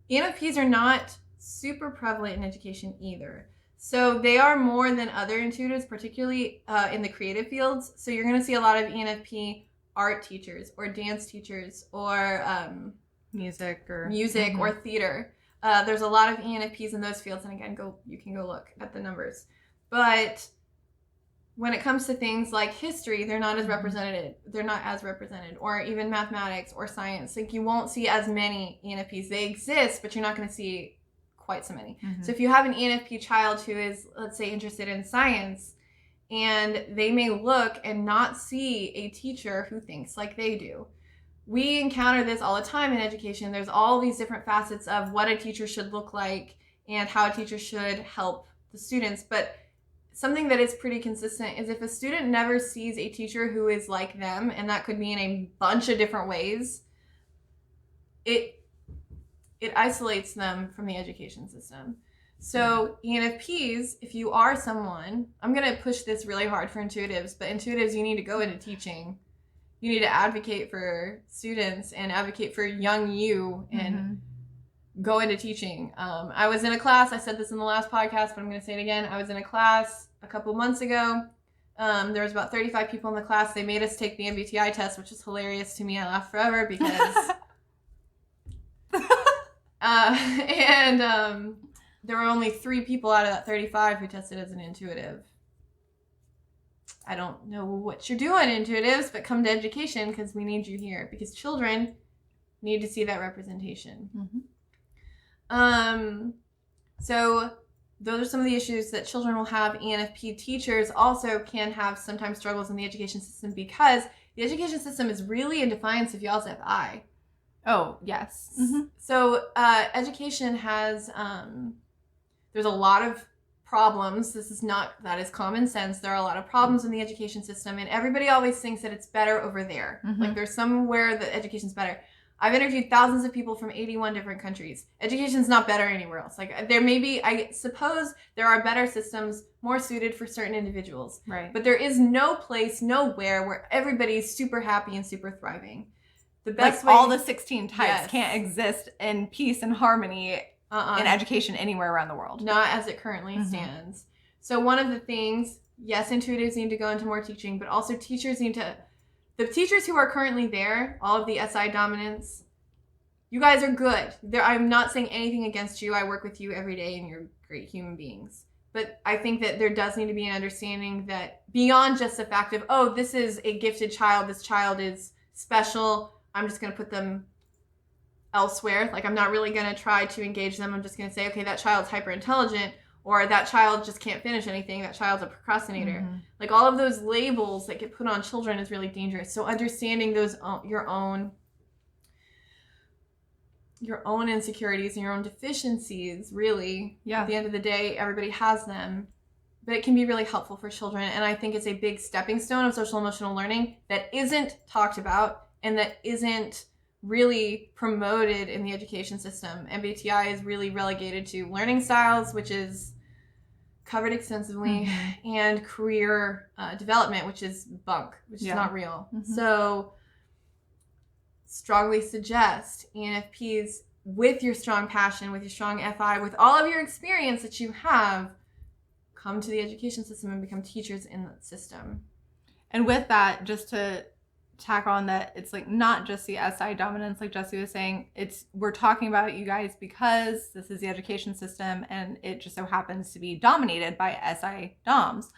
ENFPs are not super prevalent in education either. So they are more than other intuitives, particularly in the creative fields. So you're going to see a lot of ENFP art teachers or dance teachers or music or theater. There's a lot of ENFPs in those fields, and again, you can go look at the numbers. But when it comes to things like history, they're not as represented. They're not as represented, or even mathematics or science. Like, you won't see as many ENFPs. They exist, but you're not going to see quite so many. So if you have an ENFP child who is, let's say, interested in science, and they may look and not see a teacher who thinks like they do. We encounter this all the time in education. There's all these different facets of what a teacher should look like and how a teacher should help the students. But something that is pretty consistent is if a student never sees a teacher who is like them, and that could mean a bunch of different ways, it isolates them from the education system. So ENFPs, if you are someone, I'm going to push this really hard for intuitives, but intuitives, you need to go into teaching. You need to advocate for students and advocate for young you and go into teaching. I was in a class, I said this in the last podcast, but I'm going to say it again. I was in a class a couple months ago. There was about 35 people in the class. They made us take the MBTI test, which is hilarious to me. I laugh forever because... there were only 3 people out of that 35 who tested as an intuitive. I don't know what you're doing, intuitives, but come to education because we need you here, because children need to see that representation. So those are some of the issues that children will have. ENFP teachers also can have sometimes struggles in the education system because the education system is really in defiance of y'all's FI.
Oh, yes.
So education has, there's a lot of problems. That is common sense. There are a lot of problems in the education system, and everybody always thinks that it's better over there. Like, there's somewhere that education's better. I've interviewed thousands of people from 81 different countries. Education's not better anywhere else. Like, there may be, I suppose there are better systems more suited for certain individuals.
Right.
But there is no place, nowhere where everybody's super happy and super thriving. The best way,
all the 16 types can't exist in peace and harmony in education anywhere around the world.
Not as it currently stands. So one of the things, yes, intuitives need to go into more teaching, but also teachers need to, the teachers who are currently there, all of the SI dominants, you guys are good. I'm not saying anything against you. I work with you every day and you're great human beings. But I think that there does need to be an understanding that beyond just the fact of, oh, this is a gifted child, this child is special, I'm just going to put them elsewhere. Like, I'm not really going to try to engage them. I'm just going to say, okay, that child's hyper intelligent, or that child just can't finish anything. That child's a procrastinator. Like, all of those labels that get put on children is really dangerous. So understanding those, your own insecurities and your own deficiencies, really, at the end of the day, everybody has them. But it can be really helpful for children. And I think it's a big stepping stone of social emotional learning that isn't talked about and that isn't really promoted in the education system. MBTI is really relegated to learning styles, which is covered extensively, and career development, which is bunk, which is not real. So strongly suggest ENFPs, with your strong passion, with your strong FI, with all of your experience that you have, come to the education system and become teachers in that system.
And with that, just to tack on that, it's like not just the SI dominance, like Jesse was saying, we're talking about it, you guys, because this is the education system and it just so happens to be dominated by SI doms.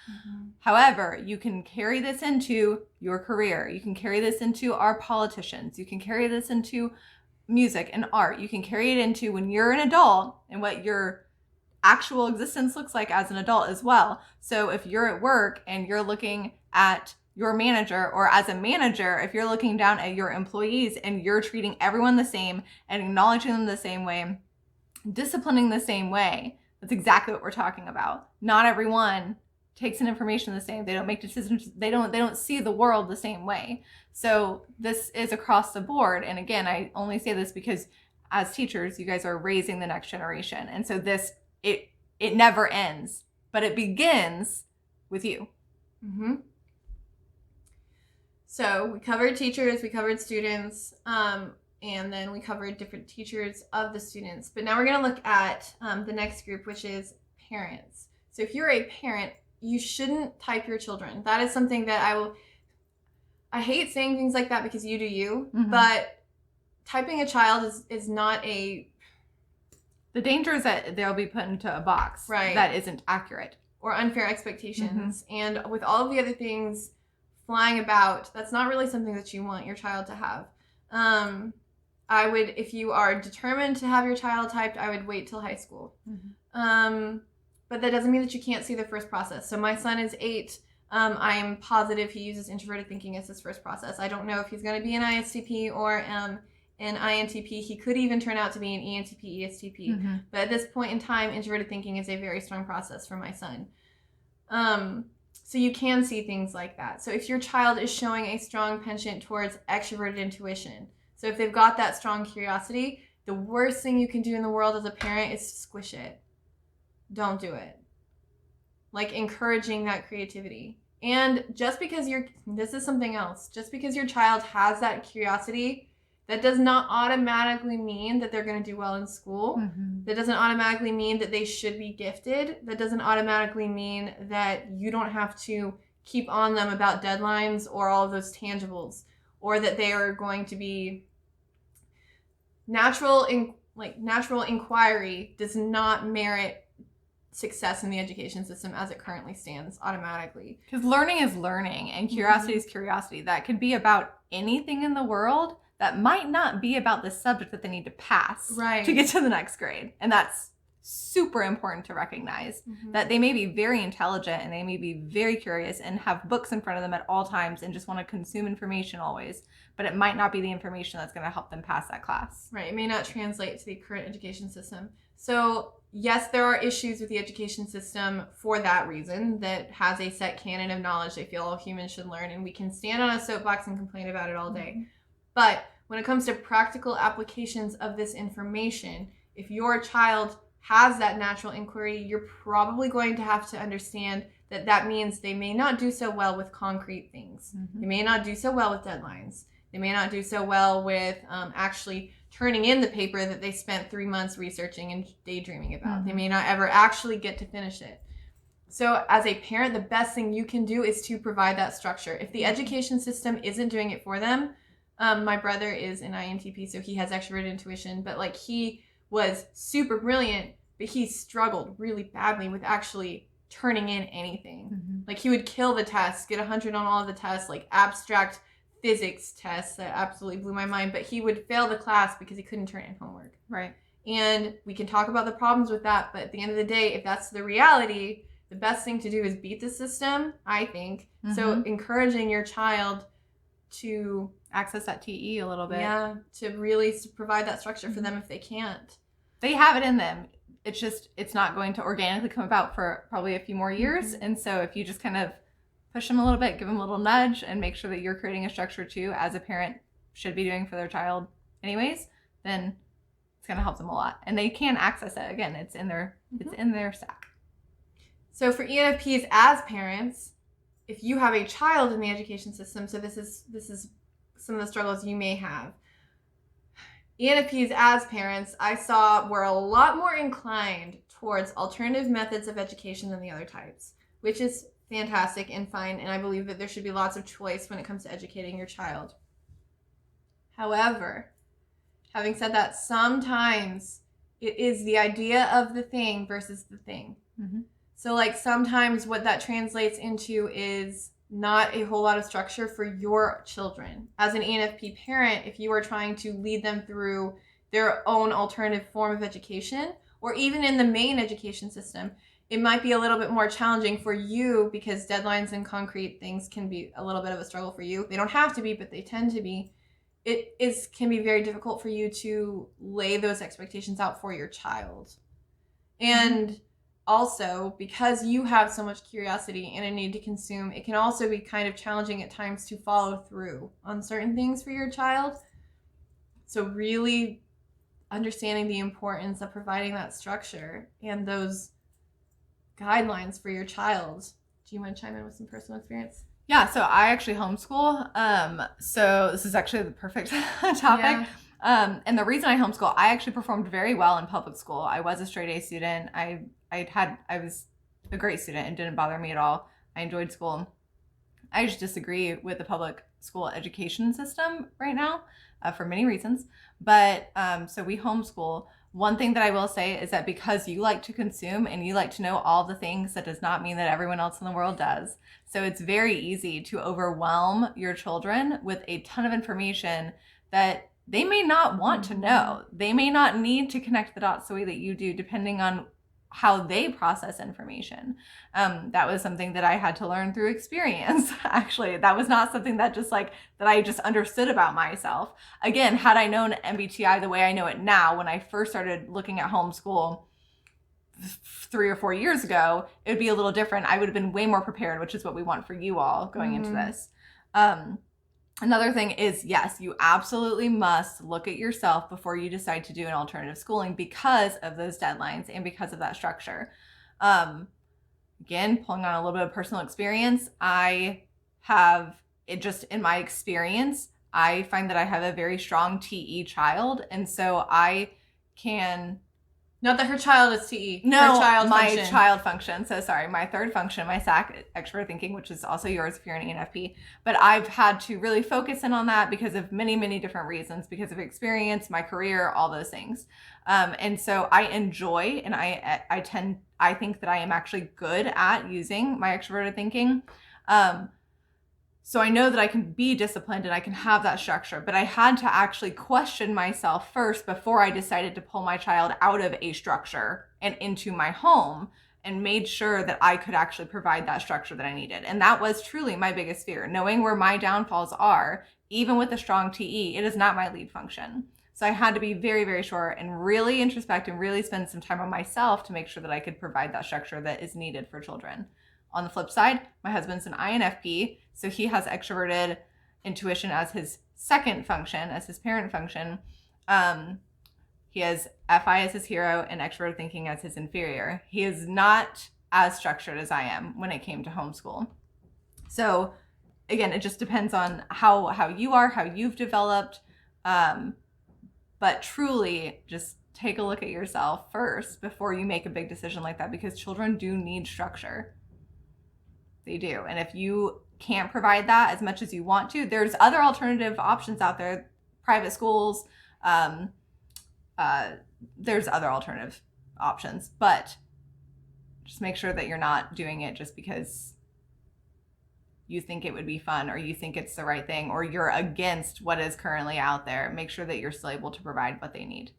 However, you can carry this into your career. You can carry this into our politicians. You can carry this into music and art. You can carry it into when you're an adult and what your actual existence looks like as an adult as well. So if you're at work and you're looking at your manager, or as a manager, if you're looking down at your employees and you're treating everyone the same and acknowledging them the same way, disciplining the same way, that's exactly what we're talking about. Not everyone takes in information the same. They don't make decisions. They don't see the world the same way. So this is across the board. And again, I only say this because as teachers, you guys are raising the next generation. And so it never ends, but it begins with you.
So we covered teachers, we covered students, and then we covered different teachers of the students. But now we're going to look at the next group, which is parents. So if you're a parent, you shouldn't type your children. That is something that I hate saying things like that because you do you, but typing a child is not
The danger is that they'll be put into a box that isn't accurate.
Or unfair expectations. And with all of the other things flying about, that's not really something that you want your child to have. I would, if you are determined to have your child typed, I would wait till high school. But that doesn't mean that you can't see the first process. So my son is 8. I'm positive he uses introverted thinking as his first process. I don't know if he's going to be an ISTP or an INTP. He could even turn out to be an ENTP, ESTP. But at this point in time, introverted thinking is a very strong process for my son. So you can see things like that. So if your child is showing a strong penchant towards extroverted intuition, so if they've got that strong curiosity, the worst thing you can do in the world as a parent is to squish it. Don't do it. Like encouraging that creativity. And just because this is something else, just because your child has that curiosity, that does not automatically mean that they're going to do well in school. That doesn't automatically mean that they should be gifted. That doesn't automatically mean that you don't have to keep on them about deadlines or all of those tangibles, or that they are going to be natural inquiry does not merit success in the education system as it currently stands automatically.
Because learning is learning and curiosity is curiosity. That could be about anything in the world that might not be about the subject that they need to pass to get to the next grade. And that's super important to recognize, that they may be very intelligent and they may be very curious and have books in front of them at all times and just want to consume information always, but it might not be the information that's going to help them pass that class.
Right. It may not translate to the current education system. So yes, there are issues with the education system for that reason, that has a set canon of knowledge they feel all humans should learn, and we can stand on a soapbox and complain about it all day. But when it comes to practical applications of this information, if your child has that natural inquiry, you're probably going to have to understand that that means they may not do so well with concrete things. They may not do so well with deadlines. They may not do so well with actually turning in the paper that they spent 3 months researching and daydreaming about. They may not ever actually get to finish it. So as a parent, the best thing you can do is to provide that structure. If the education system isn't doing it for them, my brother is an INTP, so he has extroverted intuition, but like he was super brilliant, but he struggled really badly with actually turning in anything. Like he would kill the tests, get 100 on all of the tests, like abstract physics tests that absolutely blew my mind, but he would fail the class because he couldn't turn in homework.
Right.
And we can talk about the problems with that, but at the end of the day, if that's the reality, the best thing to do is beat the system, I think. So encouraging your child to
access that TE a little bit.
Yeah, to really provide that structure for them if they can't.
They have it in them. It's just, it's not going to organically come about for probably a few more years. And so if you just kind of push them a little bit, give them a little nudge, and make sure that you're creating a structure too, as a parent should be doing for their child anyways, then it's going to help them a lot. And they can access it. Again, it's in their stack.
So for ENFPs as parents, if you have a child in the education system, so this is some of the struggles you may have. ENFPs as parents, I saw, were a lot more inclined towards alternative methods of education than the other types, which is fantastic and fine, and I believe that there should be lots of choice when it comes to educating your child. However, having said that, sometimes it is the idea of the thing versus the thing. So like sometimes what that translates into is not a whole lot of structure for your children. As an ENFP parent, if you are trying to lead them through their own alternative form of education, or even in the main education system, it might be a little bit more challenging for you because deadlines and concrete things can be a little bit of a struggle for you. They don't have to be, but they tend to be. Can be very difficult for you to lay those expectations out for your child. And also, because you have so much curiosity and a need to consume, it can also be kind of challenging at times to follow through on certain things for your child. So really understanding the importance of providing that structure and those guidelines for your child. Do you want to chime in with some personal experience?
Yeah, so I actually homeschool. So this is actually the perfect topic. Yeah. And the reason I homeschool, I actually performed very well in public school. I was a straight A student. I was a great student. It didn't bother me at all. I enjoyed school. I just disagree with the public school education system right now for many reasons. But so we homeschool. One thing that I will say is that because you like to consume and you like to know all the things, that does not mean that everyone else in the world does. So it's very easy to overwhelm your children with a ton of information that they may not want to know. They may not need to connect the dots the way that you do, depending on how they process information. That was something that I had to learn through experience. Actually, that was not something that I just understood about myself. Again, had I known MBTI the way I know it now, when I first started looking at homeschool 3 or 4 years ago, it would be a little different. I would have been way more prepared, which is what we want for you all going into this. Another thing is, yes, you absolutely must look at yourself before you decide to do an alternative schooling because of those deadlines and because of that structure. Again, pulling on a little bit of personal experience, I have it just in my experience, I find that I have a very strong TE child. And so I can...
Not that her child is TE.
No,
her child
my
function.
child function. So sorry, my third function, my SAC, extrovert thinking, which is also yours if you're an ENFP. But I've had to really focus in on that because of many, many different reasons, because of experience, my career, all those things. And so I enjoy, and I think that I am actually good at using my extroverted thinking. So I know that I can be disciplined and I can have that structure, but I had to actually question myself first before I decided to pull my child out of a structure and into my home, and made sure that I could actually provide that structure that I needed. And that was truly my biggest fear, knowing where my downfalls are. Even with a strong TE, it is not my lead function. So I had to be very, very sure and really introspect and really spend some time on myself to make sure that I could provide that structure that is needed for children. On the flip side, my husband's an INFP, so he has extroverted intuition as his second function, as his parent function. He has FI as his hero and extroverted thinking as his inferior. He is not as structured as I am when it came to homeschool. So again, it just depends on how you are, how you've developed. But truly, just take a look at yourself first before you make a big decision like that, because children do need structure. They do. And if you can't provide that as much as you want to, there's other alternative options out there, private schools. There's other alternative options, but just make sure that you're not doing it just because you think it would be fun or you think it's the right thing or you're against what is currently out there. Make sure that you're still able to provide what they need.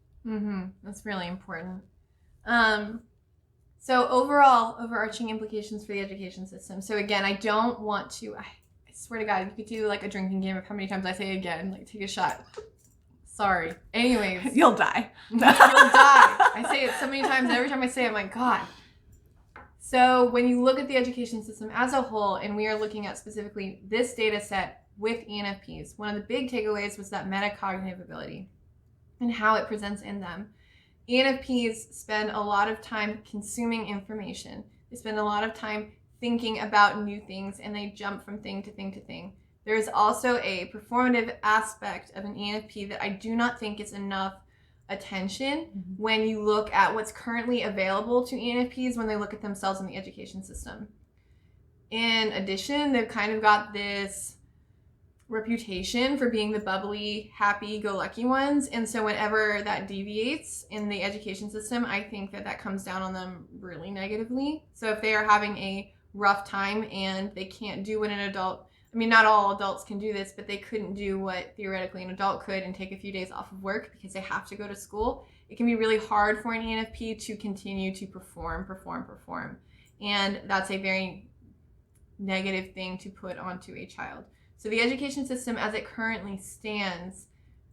That's really important. So overall, overarching implications for the education system. So again, I don't want to, I swear to God, you could do like a drinking game of how many times I say again, like take a shot. Sorry. Anyways.
You'll die.
You'll die. I say it so many times, and every time I say it, I'm like, God. So when you look at the education system as a whole, and we are looking at specifically this data set with ENFPs, one of the big takeaways was that metacognitive ability and how it presents in them. ENFPs spend a lot of time consuming information. They spend a lot of time thinking about new things, and they jump from thing to thing to thing. There is also a performative aspect of an ENFP that I do not think is enough attention when you look at what's currently available to ENFPs when they look at themselves in the education system. In addition, they've kind of got this reputation for being the bubbly, happy-go-lucky ones, and so whenever that deviates in the education system, I think that comes down on them really negatively. So if they are having a rough time and they can't do what an adult, I mean, not all adults can do this, but they couldn't do what theoretically an adult could and take a few days off of work because they have to go to school, it can be really hard for an ENFP to continue to perform. And that's a very negative thing to put onto a child. So the education system as it currently stands,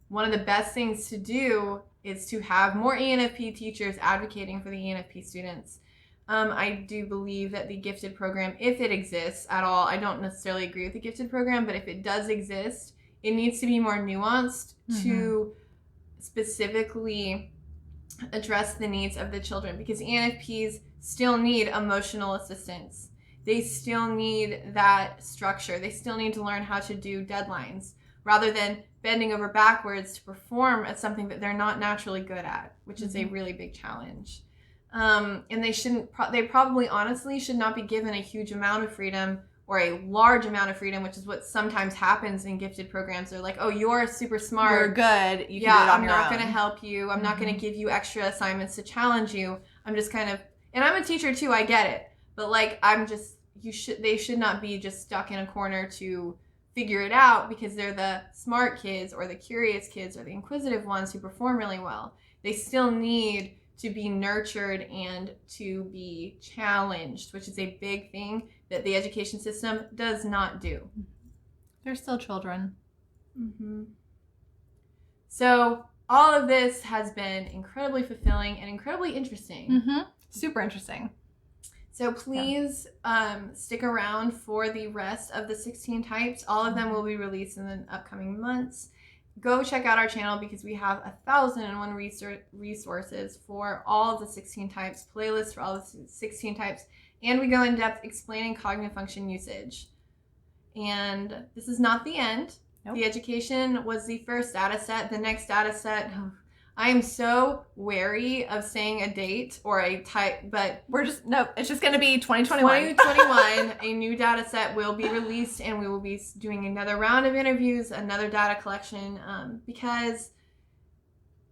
one of the best things to do is to have more ENFP teachers advocating for the ENFP students. I do believe that the gifted program, if it exists at all, I don't necessarily agree with the gifted program, but if it does exist, it needs to be more nuanced to specifically address the needs of the children, because ENFPs still need emotional assistance. They still need that structure. They still need to learn how to do deadlines rather than bending over backwards to perform at something that they're not naturally good at, which is a really big challenge. And they probably honestly should not be given a huge amount of freedom or a large amount of freedom, which is what sometimes happens in gifted programs. They're like, oh, you're super smart.
You're good. You can do it on
I'm
your
not
own.
going to help you. I'm not going to give you extra assignments to challenge you. I'm just kind of, and I'm a teacher too, I get it. But like, they should not be just stuck in a corner to figure it out because they're the smart kids or the curious kids or the inquisitive ones who perform really well. They still need to be nurtured and to be challenged, which is a big thing that the education system does not do.
They're still children.
Mm-hmm. So all of this has been incredibly fulfilling and incredibly interesting.
Mm-hmm. Super interesting.
So please stick around for the rest of the 16 types. All of them will be released in the upcoming months. Go check out our channel because we have 1,001 resources for all of the 16 types, playlists for all the 16 types, and we go in depth explaining cognitive function usage. And this is not the end. Nope. The education was the first data set. The next data set, I am so wary of saying a date or a type, but
it's just going to be 2021.
2021, a new data set will be released and we will be doing another round of interviews, another data collection, because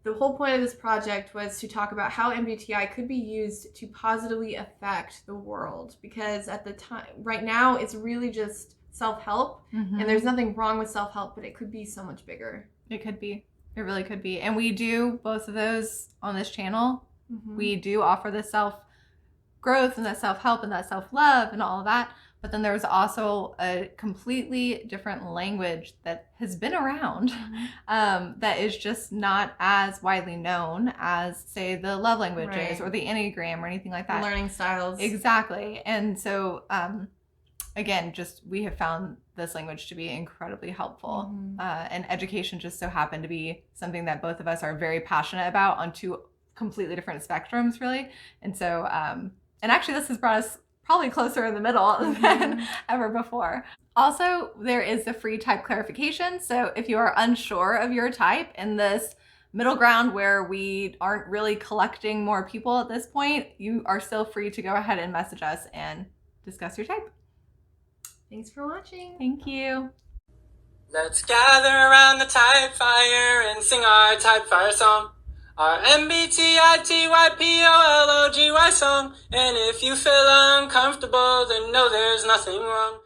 the whole point of this project was to talk about how MBTI could be used to positively affect the world. Because at the time, right now, it's really just self-help, and there's nothing wrong with self-help, but it could be so much bigger.
It could be. It really could be. And we do both of those on this channel. We do offer the self-growth and that self-help and that self-love and all of that. But then there's also a completely different language that has been around that is just not as widely known as, say, the love languages or the Enneagram or anything like that.
Learning styles.
Exactly. And so, again, we have found this language to be incredibly helpful. And education just so happened to be something that both of us are very passionate about on two completely different spectrums, really. And so, and actually this has brought us probably closer in the middle than ever before. Also, there is the free type clarification. So if you are unsure of your type in this middle ground where we aren't really collecting more people at this point, you are still free to go ahead and message us and discuss your type.
Thanks for watching.
Thank you.
Let's gather around the type fire and sing our type fire song. Our MBTITYPOLOGY song. And if you feel uncomfortable, then know there's nothing wrong.